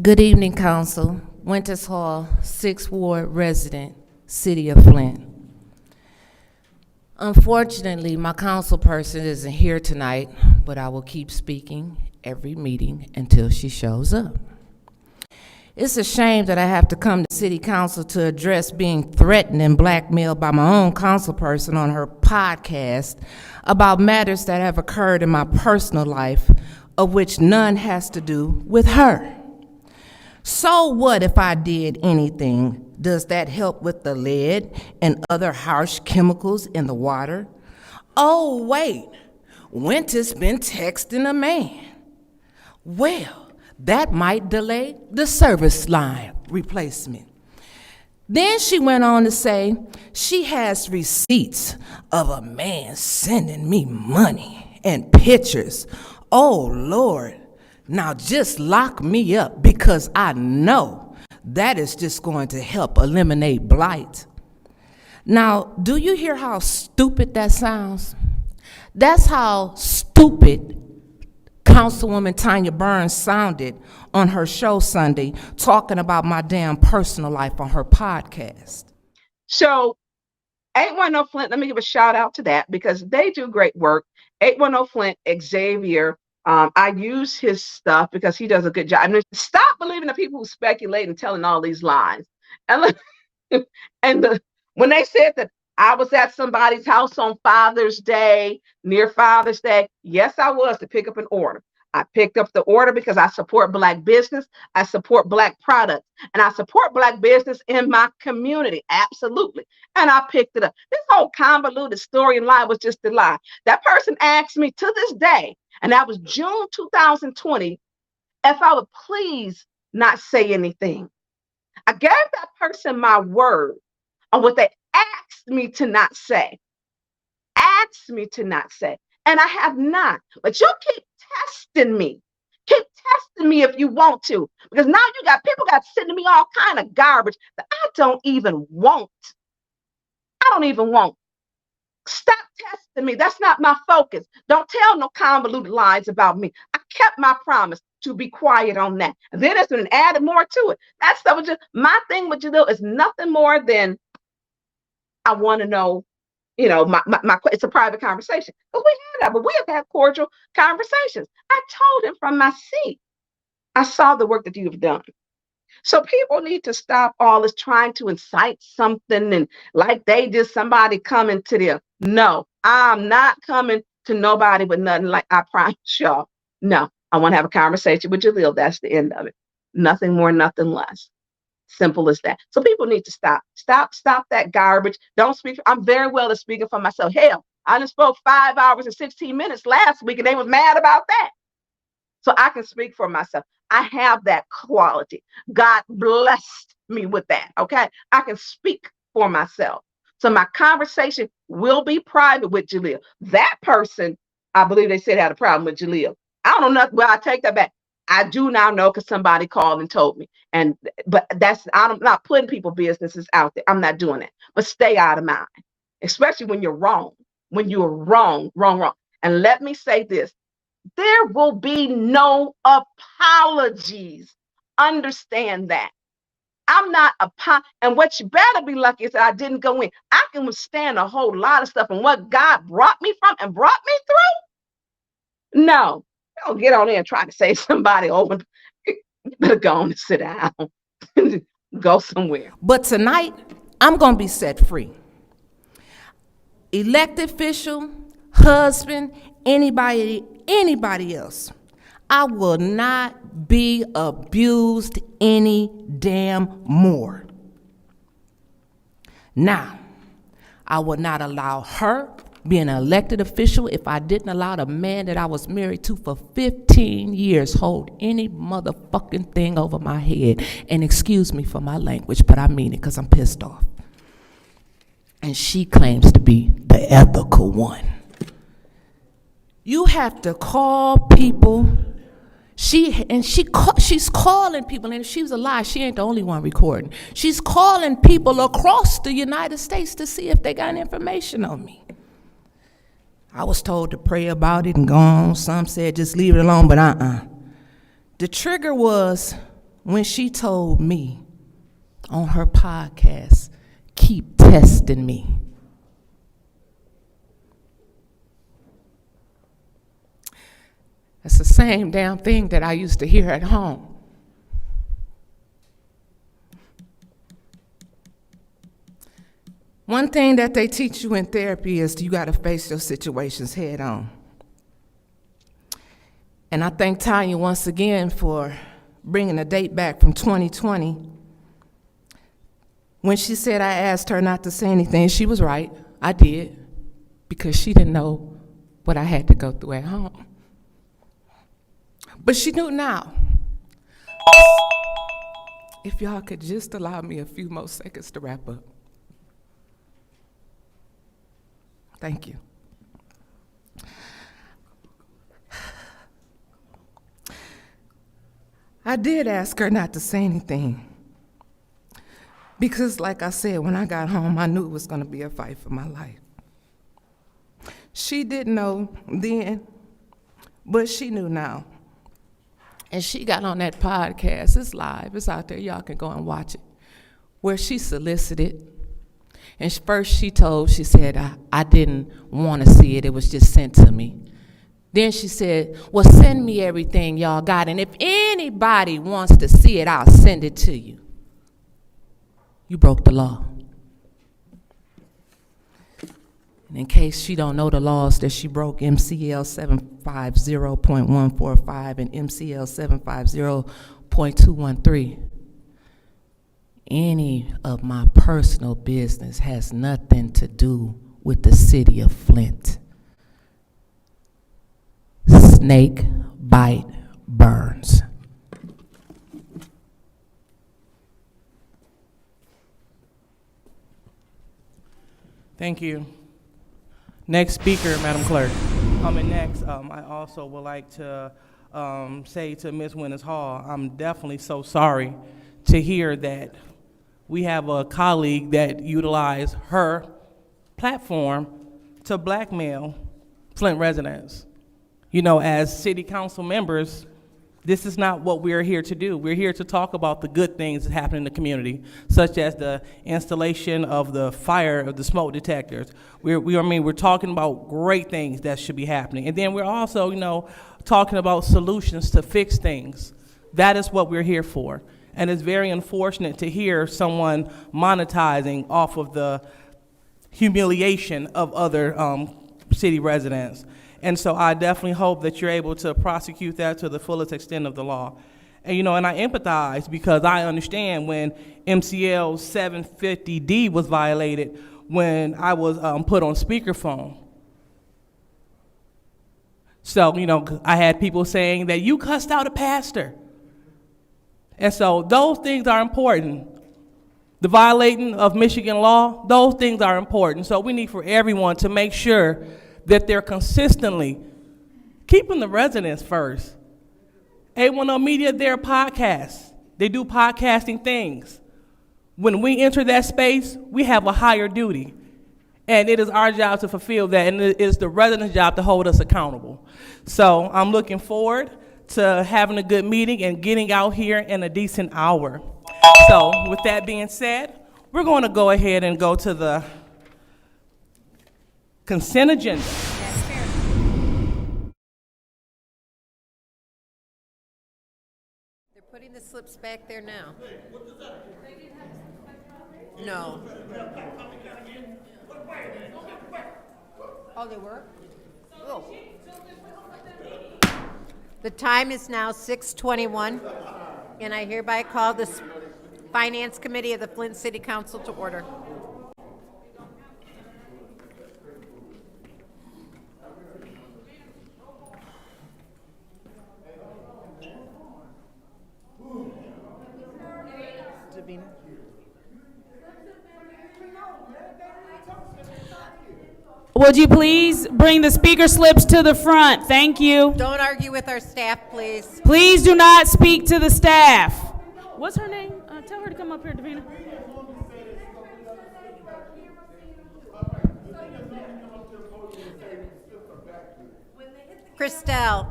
Good evening, Council. Winters Hall, 6th Ward resident, City of Flint. Unfortunately, my council person isn't here tonight, but I will keep speaking every meeting until she shows up. It's a shame that I have to come to City Council to address being threatened and blackmailed by my own council person on her podcast about matters that have occurred in my personal life, of which none has to do with her. So what if I did anything? Does that help with the lead and other harsh chemicals in the water? Oh, wait, Winter's been texting a man. Well, that might delay the service line replacement. Then she went on to say she has receipts of a man sending me money and pictures. Oh, Lord. Now just lock me up, because I know that is just going to help eliminate blight. Now, do you hear how stupid that sounds? That's how stupid Councilwoman Tanya Burns sounded on her show Sunday, talking about my damn personal life on her podcast. So 810 Flint, let me give a shout out to that, because they do great work. 810 Flint, Xavier, I use his stuff because he does a good job. I mean, stop believing the people who speculate and telling all these lies. And when they said that I was at somebody's house on Father's Day, near Father's Day, yes, I was, to pick up an order. I picked up the order because I support Black business, I support Black products, and I support Black business in my community, absolutely. And I picked it up. This whole convoluted story and lie was just a lie. That person asked me to this day, and that was June 2020, if I would please not say anything. I gave that person my word on what they asked me to not say. Asked me to not say. And I have not. But you keep testing me. Keep testing me if you want to. Because now you got people sending me all kind of garbage that I don't even want. Stop testing me. That's not my focus. Don't tell no convoluted lies about me. I kept my promise to be quiet on that. And then it's been added more to it. That stuff was just, my thing with Jalil is nothing more than I want to know, it's a private conversation. But we had that, but we have had cordial conversations. I told him from my seat, I saw the work that you've done. So people need to stop all this trying to incite something and like they just somebody coming to them. No, I'm not coming to nobody with nothing, like I promise y'all. No, I want to have a conversation with Jalil. That's the end of it. Nothing more, nothing less. Simple as that. So people need to stop that garbage. Don't speak. I'm very well at speaking for myself. Hell, I just spoke 5 hours and 16 minutes last week and they was mad about that. So I can speak for myself. I have that quality. God blessed me with that. Okay. I can speak for myself. So my conversation will be private with Jalil. That person, I believe they said had a problem with Jalil. I don't know nothing. Well, I take that back. I do now know because somebody called and told me. But I'm not putting people's businesses out there. I'm not doing that. But stay out of mine, especially when you're wrong. When you're wrong. And let me say this. There will be no apologies. Understand that. I'm not and what you better be lucky is that I didn't go in. I can withstand a whole lot of stuff, and what God brought me from and brought me through. No, don't get on there and try to say somebody over. You better go on and sit down. Go somewhere. But tonight, I'm going to be set free. Elected official, husband, anybody else, I will not be abused any damn more. Now, I will not allow her being an elected official if I didn't allow the man that I was married to for 15 years hold any motherfucking thing over my head. And excuse me for my language, but I mean it because I'm pissed off. And she claims to be the ethical one. You have to call people. She's calling people, and if she was alive, she ain't the only one recording. She's calling people across the United States to see if they got information on me. I was told to pray about it and go on. Some said just leave it alone, but The trigger was when she told me on her podcast, keep testing me. That's the same damn thing that I used to hear at home. One thing that they teach you in therapy is you got to face your situations head on. And I thank Tanya once again for bringing a date back from 2020. When she said I asked her not to say anything, she was right. I did, because she didn't know what I had to go through at home. But she knew now. If y'all could just allow me a few more seconds to wrap up. Thank you. I did ask her not to say anything. Because like I said, when I got home, I knew it was going to be a fight for my life. She didn't know then, but she knew now. And she got on that podcast. It's live. It's out there. Y'all can go and watch it. Where she solicited. And first she said, I didn't want to see it. It was just sent to me. Then she said, well, send me everything y'all got. And if anybody wants to see it, I'll send it to you. You broke the law. And in case she don't know the laws that she broke, MCL 750.145 and MCL 750.213, any of my personal business has nothing to do with the city of Flint. Snake bite burns. Thank you. Next speaker, Madam Clerk. Next, I also would like to say to Ms. Winters Hall, I'm definitely so sorry to hear that we have a colleague that utilized her platform to blackmail Flint residents. You know, as city council members, this is not what we're here to do. We're here to talk about the good things that happen in the community, such as the installation of the smoke detectors. We're talking about great things that should be happening. And then we're also, talking about solutions to fix things. That is what we're here for. And it's very unfortunate to hear someone monetizing off of the humiliation of other city residents. And so I definitely hope that you're able to prosecute that to the fullest extent of the law. And, and I empathize because I understand when MCL 750D was violated when I was put on speakerphone. So, I had people saying that you cussed out a pastor. And so those things are important. The violating of Michigan law, those things are important. So we need for everyone to make sure that they're consistently keeping the residents first. A10 Media, they're podcasts. They do podcasting things. When we enter that space, we have a higher duty. And it is our job to fulfill that, and it is the residents' job to hold us accountable. So I'm looking forward to having a good meeting and getting out here in a decent hour. So with that being said, we're going to go ahead and go to the consent agenda. They're putting the slips back there now. No. Oh, they were? Oh. The time is now 6:21, and I hereby call this Finance Committee of the Flint City Council to order. Would you please bring the speaker slips to the front? Thank you. Don't argue with our staff, please. Please do not speak to the staff. What's her name? Tell her to come up here, Davina. Christelle,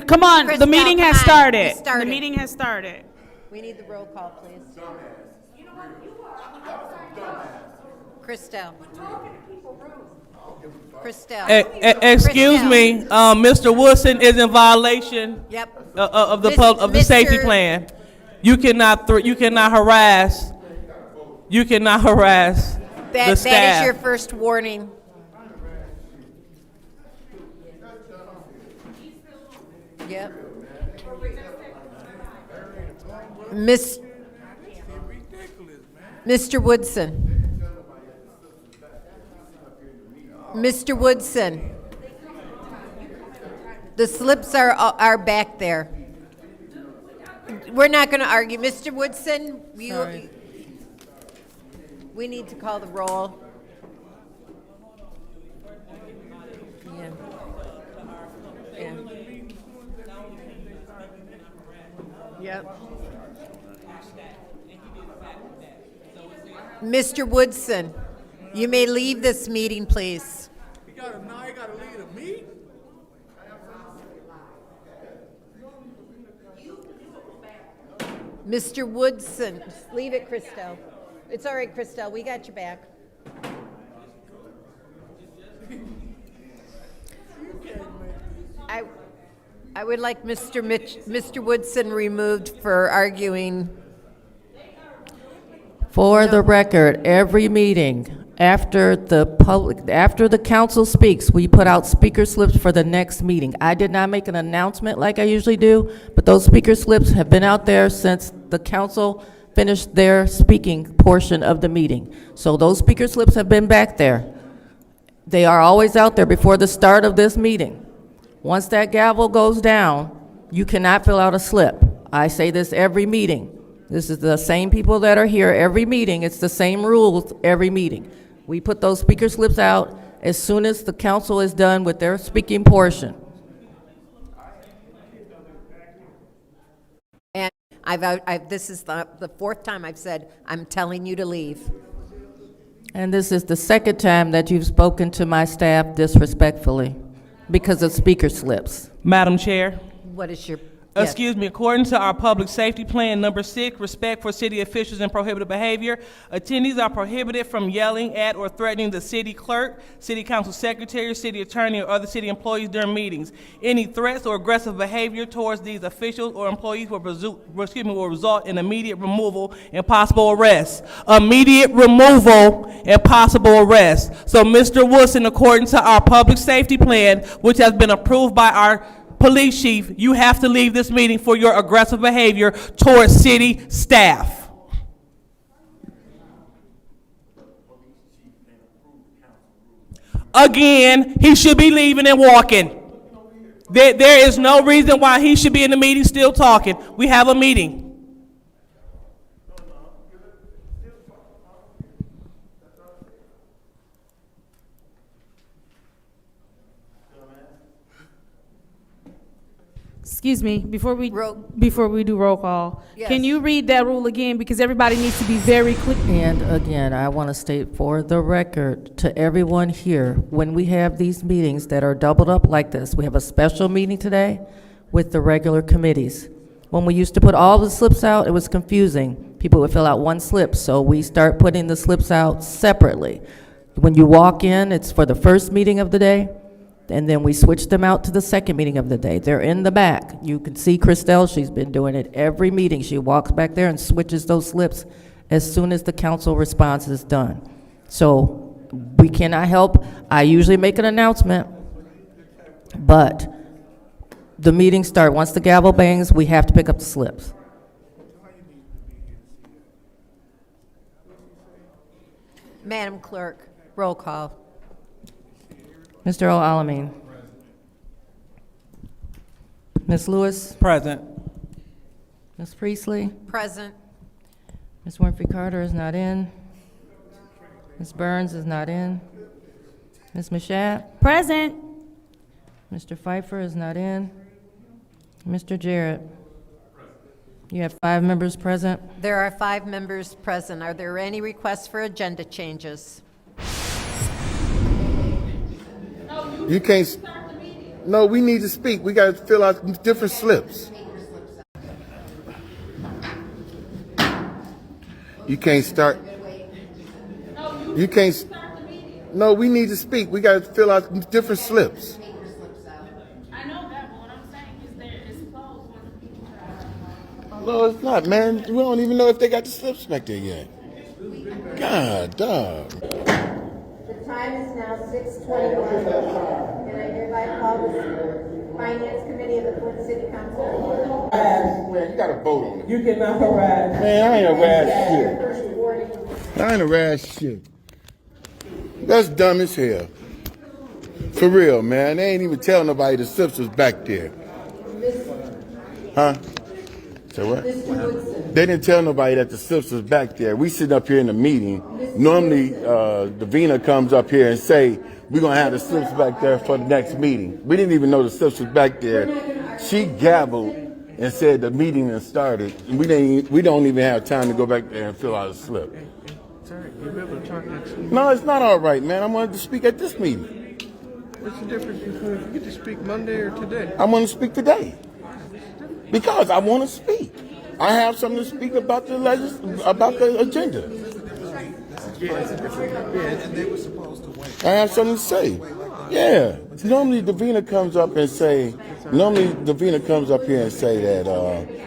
Come on, the Christelle, meeting come has on. started. We started. The meeting has started. we need the roll call, please. Christelle. Christelle. Excuse Christelle. me, Mr. Woodson is in violation Yep. of the Mis- safety Mr. plan. You cannot harass the That staff. is your first warning. Yep. Mr. Woodson. Mr. Woodson. The slips are back there. We're not going to argue. Mr. Woodson, we need to call the roll. Yeah. Yeah. Yep. Mr. Woodson, you may leave this meeting, please. Now you gotta lead a meeting? Mr. Woodson, leave it, Christelle. It's all right, Christelle, we got your back. I would like Mr. Woodson removed for arguing. For the record, every meeting, after the council speaks, we put out speaker slips for the next meeting. I did not make an announcement like I usually do, but those speaker slips have been out there since the council finished their speaking portion of the meeting. So those speaker slips have been back there. They are always out there before the start of this meeting. Once that gavel goes down, you cannot fill out a slip. I say this every meeting. This is the same people that are here every meeting. It's the same rules every meeting. We put those speaker slips out as soon as the council is done with their speaking portion. And this is the fourth time I've said, I'm telling you to leave. And this is the second time that you've spoken to my staff disrespectfully because of speaker slips. Madam Chair. What is your, yes. Excuse me, according to our public safety plan, number 6, respect for city officials and prohibited behavior, attendees are prohibited from yelling at or threatening the city clerk, city council secretary, city attorney, or other city employees during meetings. Any threats or aggressive behavior towards these officials or employees will result in immediate removal and possible arrest. Immediate removal and possible arrest. So, Mr. Woodson, according to our public safety plan, which has been approved by our police chief, you have to leave this meeting for your aggressive behavior towards city staff. Again, he should be leaving and walking. There is no reason why he should be in the meeting still talking. We have a meeting. Excuse me, before we do roll call, Yes. can you read that rule again? Because everybody needs to be very clear. And again, I want to state for the record to everyone here, when we have these meetings that are doubled up like this, we have a special meeting today with the regular committees. When we used to put all the slips out, it was confusing. People would fill out one slip, so we start putting the slips out separately. When you walk in, it's for the first meeting of the day, and then we switch them out to the second meeting of the day. They're in the back. You can see Christelle, she's been doing it every meeting. She walks back there and switches those slips as soon as the council response is done. So we cannot help. I usually make an announcement, but the meetings start. Once the gavel bangs, we have to pick up the slips. Madam Clerk, roll call. Mr. Al-Alamin. Ms. Lewis. Present. Ms. Priestley. Present. Ms. Winfrey Carter is not in. Ms. Burns is not in. Ms. Mashat? Present. Mr. Pfeiffer is not in. Mr. Jarrett? You have 5 members present. There are 5 members present. Are there any requests for agenda changes? You can't. No, we need to speak. We got to fill out different slips. You can't start. You can't. No, we need to speak. We got to fill out different slips. I know that, but what I'm saying is it's closed when the people try. No, it's not, man. We don't even know if they got the slips back there yet. God, dog. The time is now 6:21, and I hereby call the Finance Committee of the Flint City Council. Man, you got to vote on it. You cannot harass. Man, I ain't harass shit. First warning. I ain't harass shit. That's dumb as hell. For real, man. They ain't even tell nobody the slips was back there. Huh? Say what? They didn't tell nobody that the slips was back there. We sitting up here in the meeting. Normally, Davina comes up here and say, we're going to have the slips back there for the next meeting. We didn't even know the slips was back there. She gabbled and said the meeting has started. And we don't even have time to go back there and fill out a slip. No, it's not all right, man. I wanted to speak at this meeting. What's the difference between you get to speak Monday or today? I want to speak today. Because I want to speak. I have something to speak about the agenda. I have something to say. Yeah. Normally Davina comes up here and say that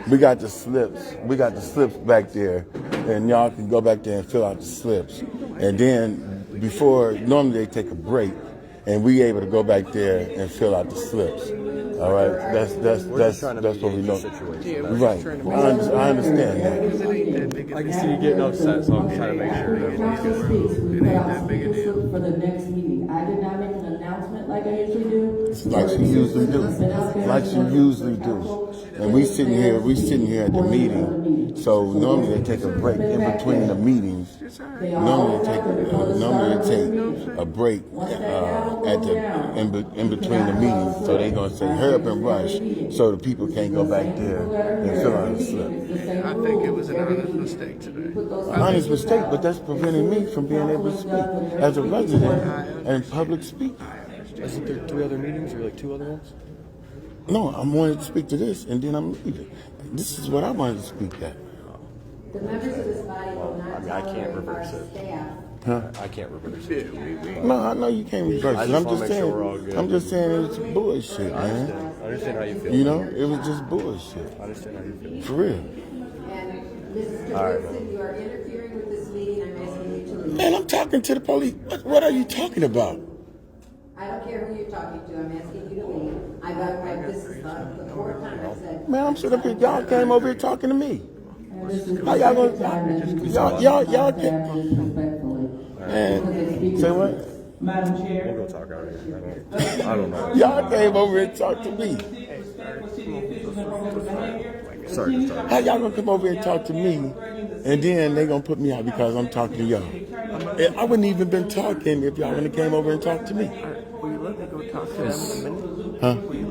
we got the slips back there, and y'all can go back there and fill out the slips. And then normally they take a break, and we able to go back there and fill out the slips. All right, that's what we know. Right, I understand that. I can see you getting upset, so I'm trying to make sure that it ain't that big a deal. For the next meeting, I did not make an announcement like I usually do. Like she usually do. And we sitting here at the meeting. So normally they take a break in between the meetings. Normally they take a break in between the meetings. So they gonna say hurry up and rush, so the people can't go back there and fill out a slip. I think it was an honest mistake today. Honest mistake, but that's preventing me from being able to speak as a resident and public speaker. Isn't there 3 other meetings or like 2 other ones? No, I wanted to speak to this, and then I'm leaving. This is what I wanted to speak at. The members of this body will not I can't tolerate our reverse it. staff. Huh? I can't reverse it. No, I know you can't reverse it. I'm just saying it's bullshit, I man. understand how you feel. You know, it was just bullshit. I understand how you feel. For real. And Mr. Woodson, you are interfering with this meeting. I'm asking you to leave. Man, I'm talking to the police. What are you talking about? I don't care who you're talking to. I'm asking you to leave. This is the 4th time I've said. Man, I'm sitting up here. Y'all came over here talking to me. How y'all gonna? Y'all can't. Man, say what? Madam Chair. We'll go talk out here. I don't know. Y'all came over here and talked to me. Sorry. How y'all gonna come over here and talk to me, and then they gonna put me out because I'm talking to y'all? I wouldn't even been talking if y'all wouldn't have came over and talked to me. Will you let me go talk to them in a minute? Huh? Will you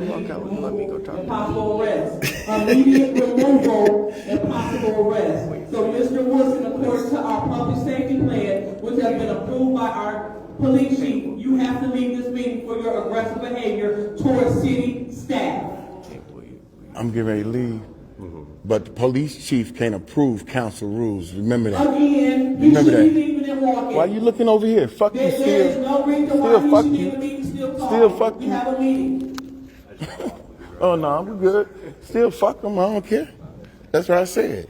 walk out and let me go talk to them? Possible arrest. Immediate removal and possible arrest. So Mr. Woodson, according to our public safety plan, which has been approved by our police chief, you have to leave this meeting for your aggressive behavior towards city staff. I'm getting ready to leave. But the police chief can't approve council rules. Remember that. Again, he should be leaving and walking. Why are you looking over here? Fuck you, There is no reason why fuck he should you. be in the meeting still talking. Still fuck We you. have a meeting. Oh no, I'm good. Still fuck them. I don't care. That's what I said.